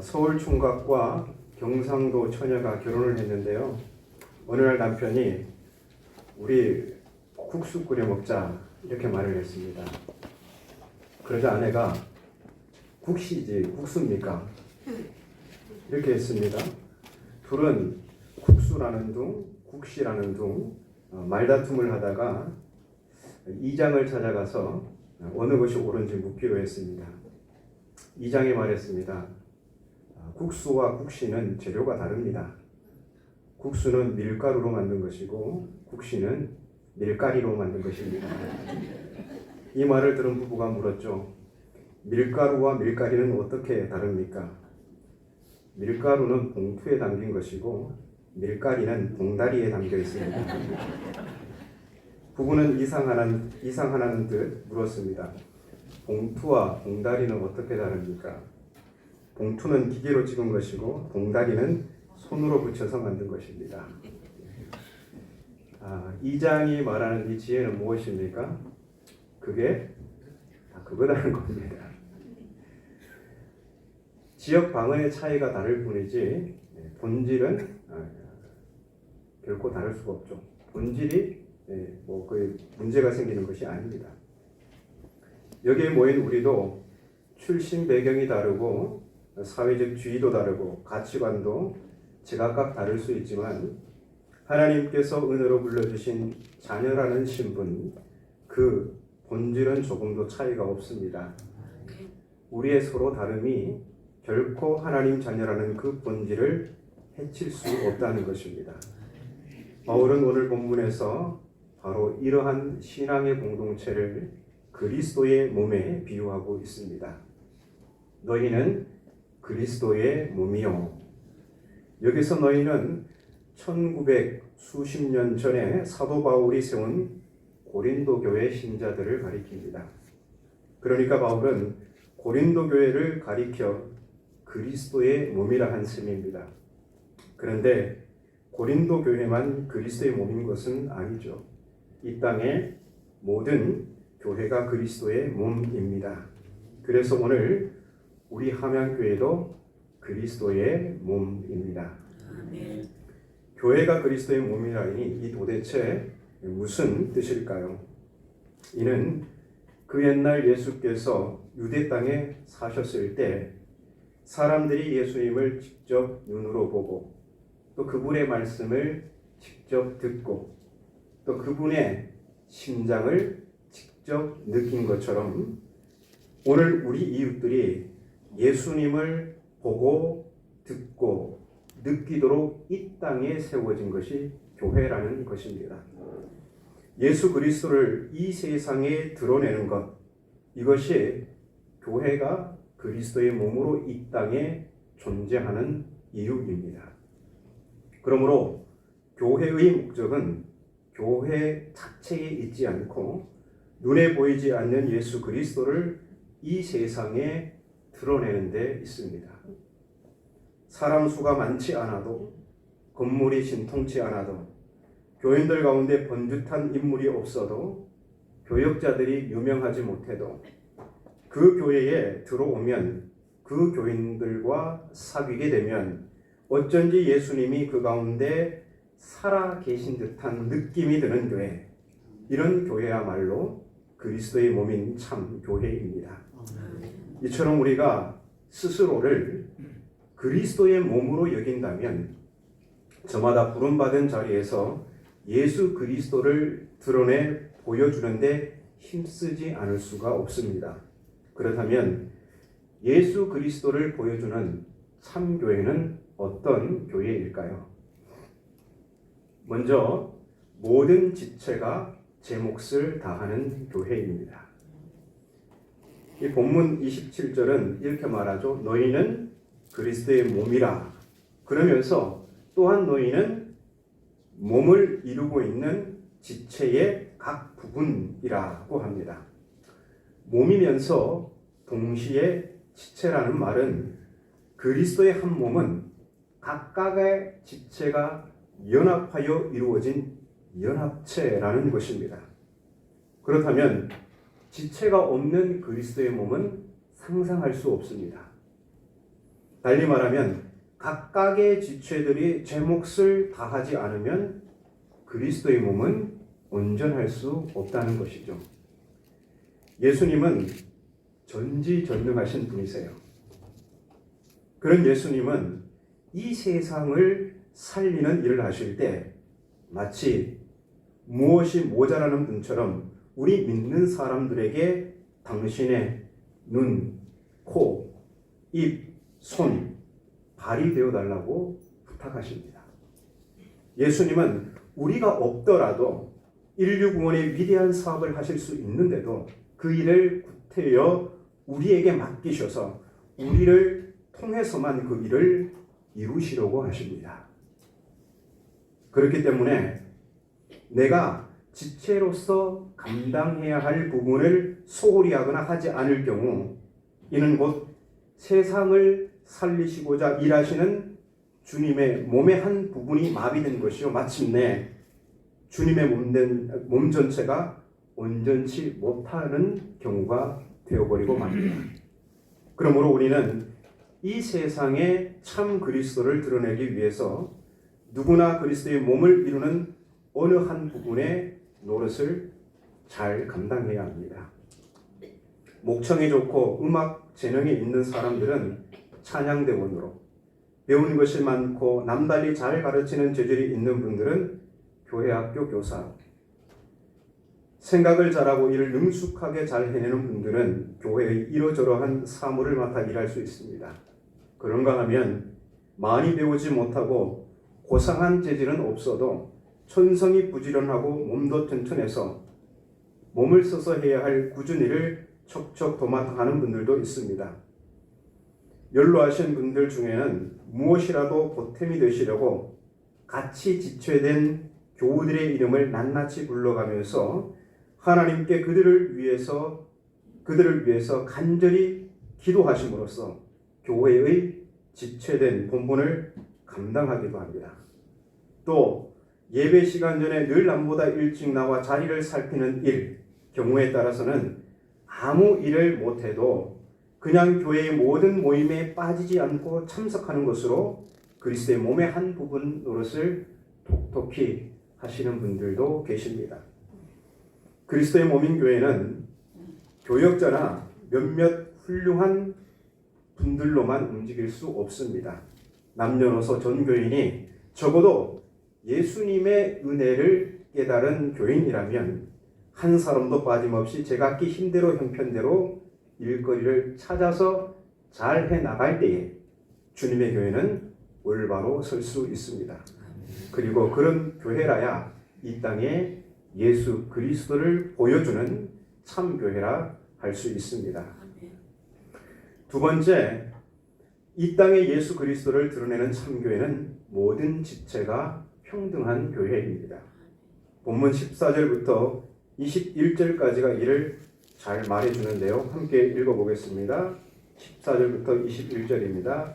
서울 총각과 경상도 처녀가 결혼을 했는데요. 어느 날 남편이 우리 국수 끓여 먹자 이렇게 말을 했습니다. 그러자 아내가 국시지 국수입니까? 이렇게 했습니다. 둘은 국수라는 둥, 국시라는 둥 말다툼을 하다가 이장을 찾아가서 어느 것이 옳은지 묻기로 했습니다. 이장이 말했습니다. 국수와 국시는 재료가 다릅니다. 국수는 밀가루로 만든 것이고 국시는 밀가리로 만든 것입니다. 이 말을 들은 부부가 물었죠. 밀가루와 밀가리는 어떻게 다릅니까? 밀가루는 봉투에 담긴 것이고 밀가리는 봉다리에 담겨 있습니다. 부부는 이상하다는 듯 물었습니다. 봉투와 봉다리는 어떻게 다릅니까? 봉투는 기계로 찍은 것이고 봉다리는 손으로 붙여서 만든 것입니다. 이장이 말하는 이 지혜는 무엇입니까? 그게 그거다는 겁니다. 지역 방언의 차이가 다를 뿐이지 본질은 결코 다를 수가 없죠. 본질이 그 문제가 생기는 것이 아닙니다. 여기에 모인 우리도 출신 배경이 다르고 사회적 지위도 다르고 가치관도 제각각 다를 수 있지만 하나님께서 은혜로 불러주신 자녀라는 신분, 그 본질은 조금도 차이가 없습니다. 우리의 서로 다름이 결코 하나님 자녀라는 그 본질을 해칠 수 없다는 것입니다. 바울은 오늘 본문에서 바로 이러한 신앙의 공동체를 그리스도의 몸에 비유하고 있습니다. 너희는 그리스도의 몸이요. 여기서 너희는 1900 수십 년 전에 사도 바울이 세운 고린도 교회 신자들을 가리킵니다. 그러니까 바울은 고린도 교회를 가리켜 그리스도의 몸이라 한 셈입니다. 그런데 고린도 교회만 그리스도의 몸인 것은 아니죠. 이 땅의 모든 교회가 그리스도의 몸입니다. 그래서 오늘 우리 함양교회도 그리스도의 몸입니다. 아멘. 교회가 그리스도의 몸이라니 이 도대체 무슨 뜻일까요? 이는 그 옛날 예수께서 유대 땅에 사셨을 때 사람들이 예수님을 직접 눈으로 보고 또 그분의 말씀을 직접 듣고 또 그분의 심장을 직접 느낀 것처럼 오늘 우리 이웃들이 예수님을 보고 듣고 느끼도록 이 땅에 세워진 것이 교회라는 것입니다. 예수 그리스도를 이 세상에 드러내는 것, 이것이 교회가 그리스도의 몸으로 이 땅에 존재하는 이유입니다. 그러므로 교회의 목적은 교회 자체에 있지 않고 눈에 보이지 않는 예수 그리스도를 이 세상에 드러내는 데 있습니다. 사람 수가 많지 않아도 건물이 신통치 않아도 교인들 가운데 번듯한 인물이 없어도 교역자들이 유명하지 못해도 그 교회에 들어오면 그 교인들과 사귀게 되면 어쩐지 예수님이 그 가운데 살아 계신 듯한 느낌이 드는 교회, 이런 교회야말로 그리스도의 몸인 참 교회입니다. 이처럼 우리가 스스로를 그리스도의 몸으로 여긴다면 저마다 부름받은 자리에서 예수 그리스도를 드러내 보여주는데 힘쓰지 않을 수가 없습니다. 그렇다면 예수 그리스도를 보여주는 참교회는 어떤 교회일까요? 먼저 모든 지체가 제 몫을 다하는 교회입니다. 이 본문 27절은 이렇게 말하죠. 너희는 그리스도의 몸이라. 그러면서 또한 너희는 몸을 이루고 있는 지체의 각 부분이라고 합니다. 몸이면서 동시에 지체라는 말은 그리스도의 한 몸은 각각의 지체가 연합하여 이루어진 연합체라는 것입니다. 그렇다면 지체가 없는 그리스도의 몸은 상상할 수 없습니다. 달리 말하면 각각의 지체들이 제 몫을 다하지 않으면 그리스도의 몸은 온전할 수 없다는 것이죠. 예수님은 전지전능하신 분이세요. 그런 예수님은 이 세상을 살리는 일을 하실 때 마치 무엇이 모자라는 분처럼 우리 믿는 사람들에게 당신의 눈, 코, 입, 손, 발이 되어달라고 부탁하십니다. 예수님은 우리가 없더라도 인류 구원의 위대한 사업을 하실 수 있는데도 그 일을 구태여 우리에게 맡기셔서 우리를 통해서만 그 일을 이루시려고 하십니다. 그렇기 때문에 내가 지체로서 감당해야 할 부분을 소홀히 하거나 하지 않을 경우 이는 곧 세상을 살리시고자 일하시는 주님의 몸의 한 부분이 마비된 것이요 마침내 주님의 몸 전체가 온전치 못하는 경우가 되어버리고 맙니다. 그러므로 우리는 이 세상에 참 그리스도를 드러내기 위해서 누구나 그리스도의 몸을 이루는 어느 한 부분의 노릇을 잘 감당해야 합니다. 목청이 좋고 음악 재능이 있는 사람들은 찬양대원으로, 배운 것이 많고 남달리 잘 가르치는 재질이 있는 분들은 교회학교 교사로, 생각을 잘하고 일을 능숙하게 잘 해내는 분들은 교회의 이러저러한 사무를 맡아 일할 수 있습니다. 그런가 하면 많이 배우지 못하고 고상한 재질은 없어도 천성이 부지런하고 몸도 튼튼해서 몸을 써서 해야 할 굳은 일을 척척 도맡아 하는 분들도 있습니다. 연로하신 분들 중에는 무엇이라도 보탬이 되시려고 같이 지체된 교우들의 이름을 낱낱이 불러가면서 하나님께 그들을 위해서 간절히 기도하심으로써 교회의 지체된 본분을 감당하기도 합니다. 또 예배 시간 전에 늘 남보다 일찍 나와 자리를 살피는 일, 경우에 따라서는 아무 일을 못해도 그냥 교회의 모든 모임에 빠지지 않고 참석하는 것으로 그리스도의 몸의 한 부분 노릇을 톡톡히 하시는 분들도 계십니다. 그리스도의 몸인 교회는 교역자나 몇몇 훌륭한 분들로만 움직일 수 없습니다. 남녀노소 전 교인이 적어도 예수님의 은혜를 깨달은 교인이라면 한 사람도 빠짐없이 제각기 힘대로 형편대로 일거리를 찾아서 잘 해나갈 때에 주님의 교회는 올바로 설 수 있습니다. 그리고 그런 교회라야 이 땅에 예수 그리스도를 보여주는 참교회라 할 수 있습니다. 두 번째, 이 땅에 예수 그리스도를 드러내는 참교회는 모든 지체가 평등한 교회입니다. 본문 14절부터 21절까지가 이를 잘 말해주는데요. 함께 읽어보겠습니다. 14절부터 21절입니다.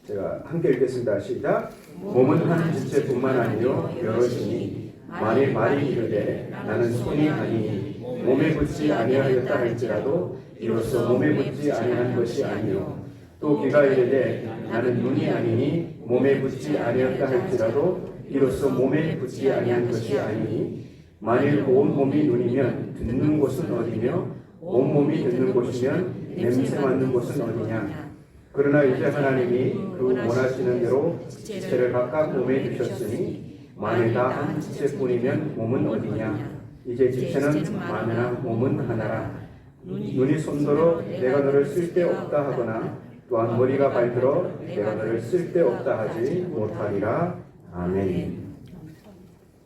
제가 함께 읽겠습니다. 시작. 몸은 한 지체뿐만 아니요 여럿이니 만일 말이 이르되 나는 손이 아니니 몸에 붙지 아니하였다 할지라도 이로써 몸에 붙지 아니한 것이 아니요 또 귀가 이르되 나는 눈이 아니니 몸에 붙지 아니하였다 할지라도 이로써 몸에 붙지 아니한 것이 아니니 만일 온 몸이 눈이면 듣는 곳은 어디며 온 몸이 듣는 곳이면 냄새 맡는 곳은 어디냐. 그러나 이제 하나님이 그 원하시는 대로 지체를 각각 몸에 주셨으니 만일 다 한 지체뿐이면 몸은 어디냐. 이제 지체는 많으나 몸은 하나라. 눈이 손들어 내가 너를 쓸데없다 하거나 또한 머리가 발들어 내가 너를 쓸데없다 하지 못하리라. 아멘.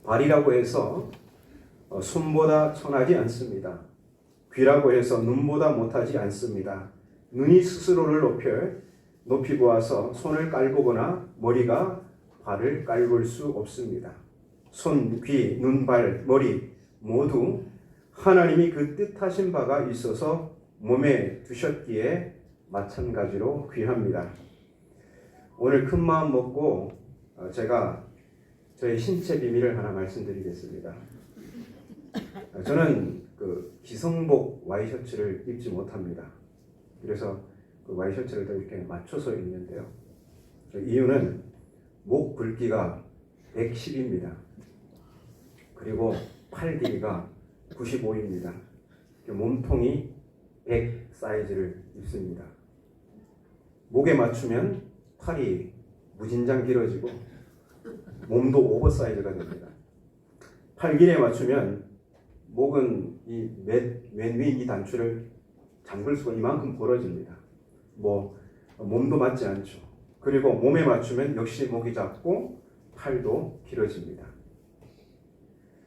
발이라고 해서 손보다 천하지 않습니다. 귀라고 해서 눈보다 못하지 않습니다. 눈이 스스로를 높이 보아서 손을 깔보거나 머리가 발을 깔볼 수 없습니다. 손, 귀, 눈, 발, 머리 모두 하나님이 그 뜻하신 바가 있어서 몸에 두셨기에 마찬가지로 귀합니다. 오늘 큰 마음 먹고 제가 저의 신체 비밀을 하나 말씀드리겠습니다. 저는 그 기성복 와이셔츠를 입지 못합니다. 그래서 그 와이셔츠를 더 이렇게 맞춰서 입는데요. 이유는 목 굵기가 110입니다. 그리고 팔 길이가 95입니다. 몸통이 100 사이즈를 입습니다. 목에 맞추면 팔이 무진장 길어지고 몸도 오버사이즈가 됩니다. 팔 길이에 맞추면 목은 맨 위 이 단추를 잠글 수가 이만큼 벌어집니다. 몸도 맞지 않죠. 그리고 몸에 맞추면 역시 목이 작고 팔도 길어집니다.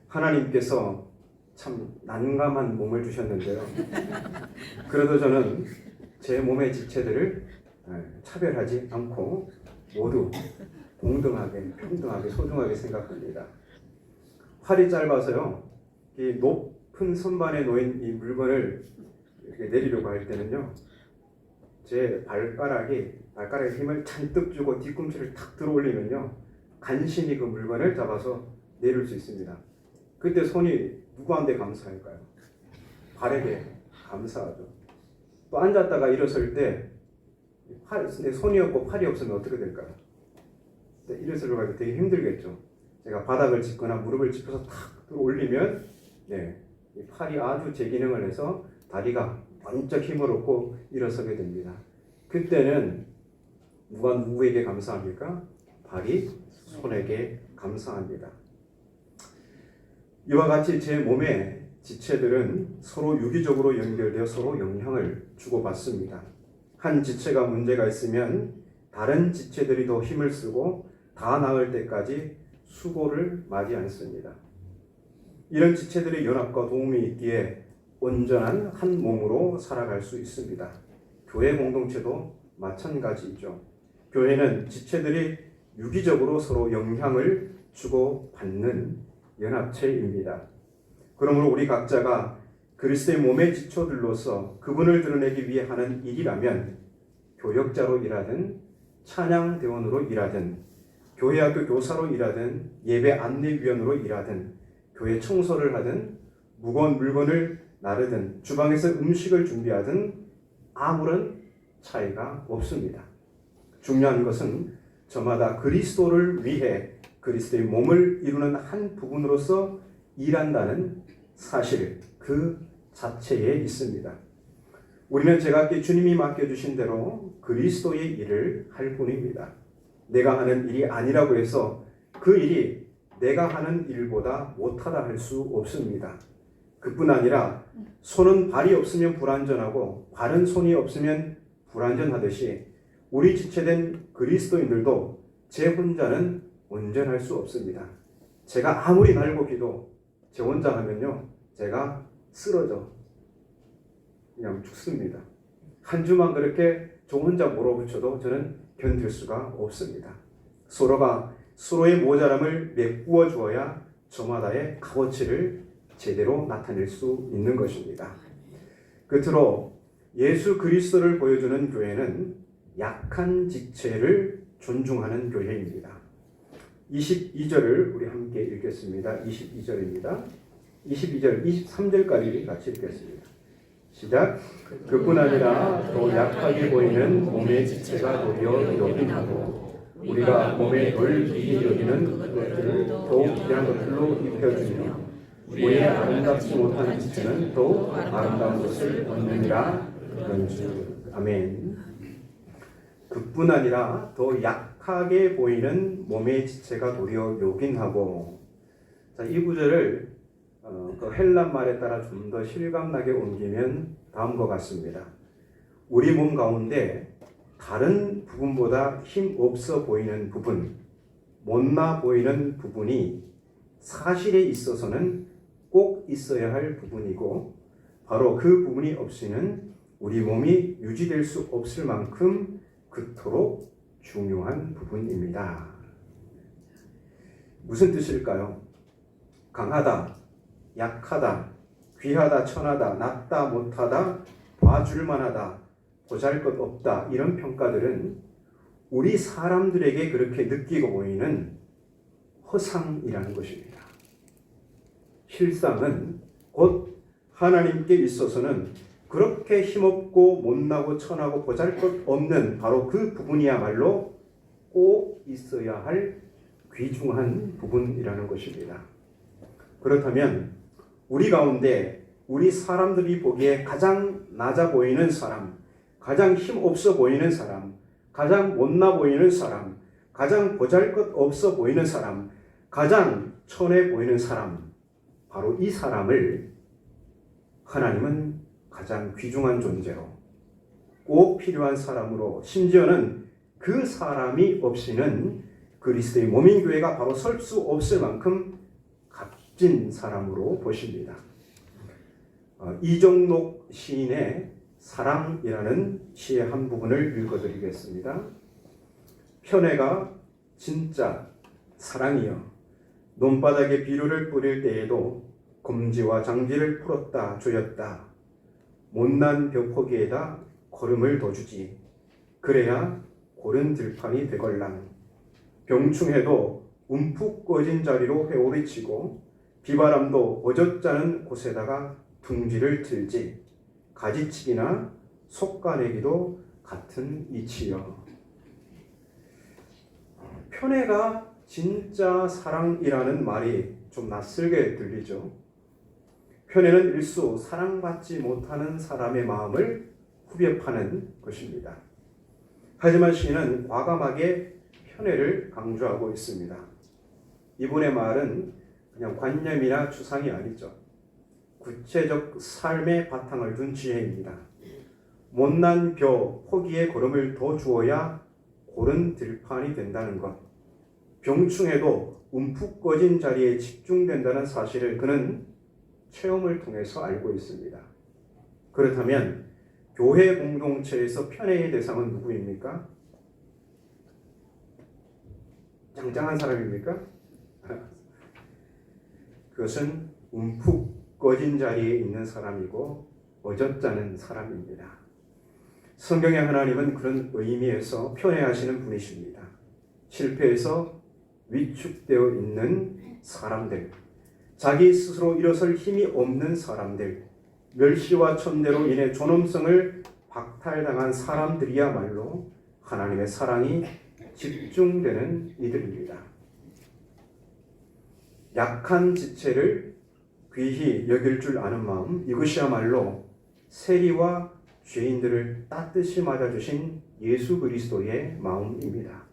하나님께서 참 난감한 몸을 주셨는데요. 그래도 저는 제 몸의 지체들을 차별하지 않고 모두 동등하게, 평등하게, 소중하게 생각합니다. 팔이 짧아서요, 이 높은 선반에 놓인 이 물건을 이렇게 내리려고 할 때는요, 제 발가락에 힘을 잔뜩 주고 뒤꿈치를 탁 들어 올리면요, 간신히 그 물건을 잡아서 내릴 수 있습니다. 그때 손이 누구한테 감사할까요? 발에게 감사하죠. 또 앉았다가 일어설 때 내 손이 없고 팔이 없으면 어떻게 될까요? 일어서려고 할 때 되게 힘들겠죠. 제가 바닥을 짚거나 무릎을 짚어서 탁 들어 올리면 이 팔이 아주 제 기능을 해서 다리가 번쩍 힘을 얻고 일어서게 됩니다. 그때는 누가 누구에게 감사합니까? 발이 손에게 감사합니다. 이와 같이 제 몸의 지체들은 서로 유기적으로 연결되어 서로 영향을 주고받습니다. 한 지체가 문제가 있으면 다른 지체들이 더 힘을 쓰고 다 나을 때까지 수고를 마지 않습니다. 이런 지체들의 연합과 도움이 있기에 온전한 한 몸으로 살아갈 수 있습니다. 교회 공동체도 마찬가지죠. 교회는 지체들이 유기적으로 서로 영향을 주고받는 연합체입니다. 그러므로 우리 각자가 그리스도의 몸의 지초들로서 그분을 드러내기 위해 하는 일이라면 교역자로 일하든 찬양대원으로 일하든 교회학교 교사로 일하든 예배 안내위원으로 일하든 교회 청소를 하든 무거운 물건을 나르든 주방에서 음식을 준비하든 아무런 차이가 없습니다. 중요한 것은 저마다 그리스도를 위해 그리스도의 몸을 이루는 한 부분으로서 일한다는 사실 그 자체에 있습니다. 우리는 제각기 주님이 맡겨주신 대로 그리스도의 일을 할 뿐입니다. 내가 하는 일이 아니라고 해서 그 일이 내가 하는 일보다 못하다 할 수 없습니다. 그뿐 아니라 손은 발이 없으면 불완전하고 발은 손이 없으면 불완전하듯이 우리 지체된 그리스도인들도 제 혼자는 온전할 수 없습니다. 제가 아무리 날고 기도 제 혼자 하면요, 제가 쓰러져 그냥 죽습니다. 한 주만 그렇게 저 혼자 몰아붙여도 저는 견딜 수가 없습니다. 서로가 서로의 모자람을 메꾸어 주어야 저마다의 값어치를 제대로 나타낼 수 있는 것입니다. 끝으로 예수 그리스도를 보여주는 교회는 약한 지체를 존중하는 교회입니다. 22절을 우리 함께 읽겠습니다. 22절입니다. 22절, 23절까지 같이 읽겠습니다. 시작. 그뿐 아니라 더 약하게 보이는 몸의 지체가 도리어 요긴하고 우리가 몸에 덜 귀히 여기는 것들을 더욱 귀한 것들로 입혀주며 우리의 아름답지 못한 지체는 더욱 아름다운 것을 얻느니라. 그런 줄. 아멘. 그뿐 아니라 더 약하게 보이는 몸의 지체가 도리어 요긴하고. 자, 이 구절을 그 헬란 말에 따라 좀 더 실감나게 옮기면 다음과 같습니다. 우리 몸 가운데 다른 부분보다 힘 없어 보이는 부분, 못나 보이는 부분이 사실에 있어서는 꼭 있어야 할 부분이고 바로 그 부분이 없이는 우리 몸이 유지될 수 없을 만큼 그토록 중요한 부분입니다. 무슨 뜻일까요? 강하다, 약하다, 귀하다, 천하다, 낮다, 못하다, 봐줄만하다, 보잘것없다 이런 평가들은 우리 사람들에게 그렇게 느끼고 보이는 허상이라는 것입니다. 실상은 곧 하나님께 있어서는 그렇게 힘없고 못나고 천하고 보잘것없는 바로 그 부분이야말로 꼭 있어야 할 귀중한 부분이라는 것입니다. 그렇다면 우리 가운데 우리 사람들이 보기에 가장 낮아 보이는 사람, 가장 힘없어 보이는 사람, 가장 못나 보이는 사람, 가장 보잘것없어 보이는 사람, 가장 천해 보이는 사람, 바로 이 사람을 하나님은 가장 귀중한 존재로 꼭 필요한 사람으로, 심지어는 그 사람이 없이는 그리스도의 몸인 교회가 바로 설 수 없을 만큼 값진 사람으로 보십니다. 이종록 시인의 사랑이라는 시의 한 부분을 읽어드리겠습니다. 편애가 진짜 사랑이여, 논바닥에 비료를 뿌릴 때에도 검지와 장지를 풀었다 조였다. 못난 벼포기에다 거름을 더 주지. 그래야 고른 들판이 되걸랑. 병충해도 움푹 꺼진 자리로 회오리 치고 비바람도 어젓자는 곳에다가 둥지를 틀지. 가지치기나 속가내기도 같은 이치여. 편애가 진짜 사랑이라는 말이 좀 낯설게 들리죠. 편애는 일수 사랑받지 못하는 사람의 마음을 후벼 파는 것입니다. 하지만 시인은 과감하게 편애를 강조하고 있습니다. 이분의 말은 그냥 관념이나 추상이 아니죠. 구체적 삶의 바탕을 둔 지혜입니다. 못난 벼 포기에 거름을 더 주어야 고른 들판이 된다는 것, 병충해도 움푹 꺼진 자리에 집중된다는 사실을 그는 체험을 통해서 알고 있습니다. 그렇다면 교회 공동체에서 편애의 대상은 누구입니까? 짱짱한 사람입니까? 그것은 움푹 꺼진 자리에 있는 사람이고 어젓자는 사람입니다. 성경의 하나님은 그런 의미에서 편애하시는 분이십니다. 실패해서 위축되어 있는 사람들, 자기 스스로 일어설 힘이 없는 사람들, 멸시와 천대로 인해 존엄성을 박탈당한 사람들이야말로 하나님의 사랑이 집중되는 이들입니다. 약한 지체를 귀히 여길 줄 아는 마음, 이것이야말로 세리와 죄인들을 따뜻이 맞아주신 예수 그리스도의 마음입니다.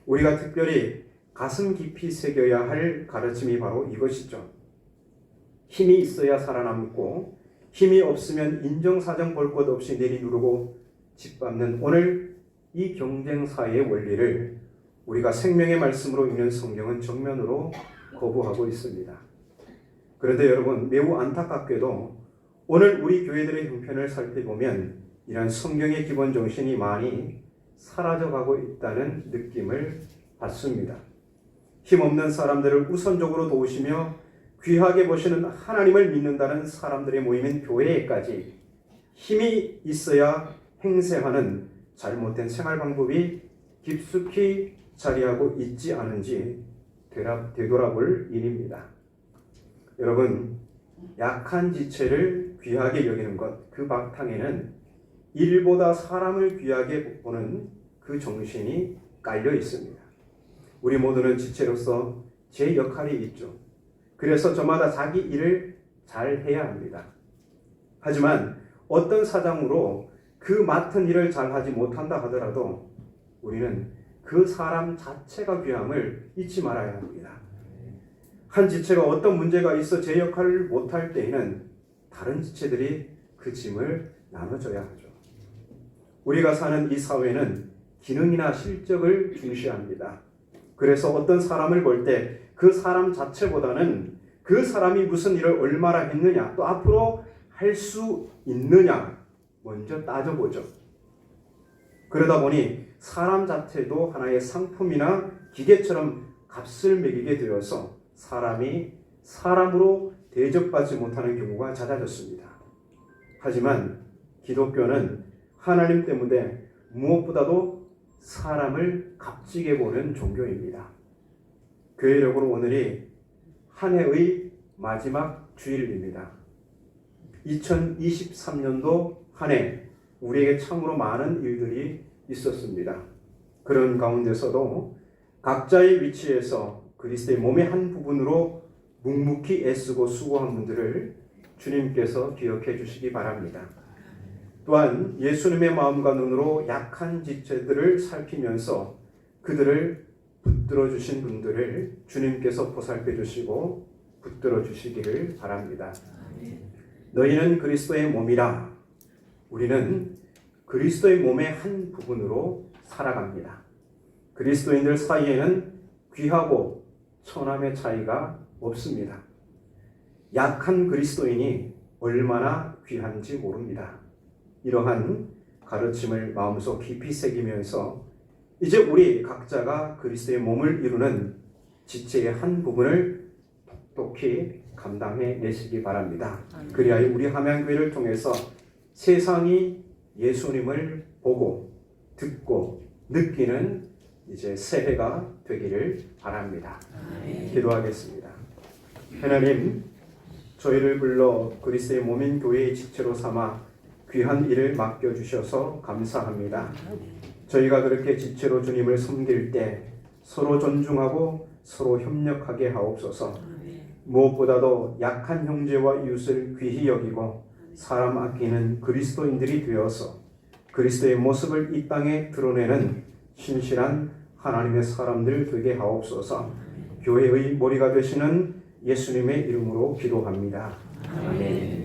우리가 특별히 가슴 깊이 새겨야 할 가르침이 바로 이것이죠. 힘이 있어야 살아남고 힘이 없으면 인정사정 볼 것 없이 내리누르고 짓밟는 오늘 이 경쟁사의 원리를 우리가 생명의 말씀으로 읽는 성경은 정면으로 거부하고 있습니다. 그런데 여러분, 매우 안타깝게도 오늘 우리 교회들의 형편을 살펴보면 이러한 성경의 기본 정신이 많이 사라져가고 있다는 느낌을 받습니다. 힘없는 사람들을 우선적으로 도우시며 귀하게 보시는 하나님을 믿는다는 사람들의 모임인 교회에까지 힘이 있어야 행세하는 잘못된 생활 방법이 깊숙이 자리하고 있지 않은지 되돌아볼 일입니다. 여러분, 약한 지체를 귀하게 여기는 것, 그 바탕에는 일보다 사람을 귀하게 보는 그 정신이 깔려 있습니다. 우리 모두는 지체로서 제 역할이 있죠. 그래서 저마다 자기 일을 잘 해야 합니다. 하지만 어떤 사정으로 그 맡은 일을 잘 하지 못한다 하더라도 우리는 그 사람 자체가 귀함을 잊지 말아야 합니다. 한 지체가 어떤 문제가 있어 제 역할을 못할 때에는 다른 지체들이 그 짐을 나눠줘야 하죠. 우리가 사는 이 사회는 기능이나 실적을 중시합니다. 그래서 어떤 사람을 볼 때 그 사람 자체보다는 그 사람이 무슨 일을 얼마나 했느냐, 또 앞으로 할 수 있느냐 먼저 따져보죠. 그러다 보니 사람 자체도 하나의 상품이나 기계처럼 값을 매기게 되어서 사람이 사람으로 대접받지 못하는 경우가 잦아졌습니다. 하지만 기독교는 하나님 때문에 무엇보다도 사람을 값지게 보는 종교입니다. 교회력으로 오늘이 한 해의 마지막 주일입니다. 2023년도 한 해 우리에게 참으로 많은 일들이 있었습니다. 그런 가운데서도 각자의 위치에서 그리스도의 몸의 한 부분으로 묵묵히 애쓰고 수고한 분들을 주님께서 기억해 주시기 바랍니다. 또한 예수님의 마음과 눈으로 약한 지체들을 살피면서 그들을 붙들어 주신 분들을 주님께서 보살펴 주시고 붙들어 주시기를 바랍니다. 너희는 그리스도의 몸이라. 우리는 그리스도의 몸의 한 부분으로 살아갑니다. 그리스도인들 사이에는 귀하고 천함의 차이가 없습니다. 약한 그리스도인이 얼마나 귀한지 모릅니다. 이러한 가르침을 마음속 깊이 새기면서 이제 우리 각자가 그리스도의 몸을 이루는 지체의 한 부분을 똑똑히 감당해 내시기 바랍니다. 그리하여 우리 함양교회를 통해서 세상이 예수님을 보고 듣고 느끼는 이제 새해가 되기를 바랍니다. 기도하겠습니다. 하나님, 저희를 불러 그리스도의 몸인 교회의 지체로 삼아 귀한 일을 맡겨주셔서 감사합니다. 저희가 그렇게 지체로 주님을 섬길 때 서로 존중하고 서로 협력하게 하옵소서. 무엇보다도 약한 형제와 이웃을 귀히 여기고 사람 아끼는 그리스도인들이 되어서 그리스도의 모습을 이 땅에 드러내는 신실한 하나님의 사람들 되게 하옵소서. 교회의 머리가 되시는 예수님의 이름으로 기도합니다. 아멘.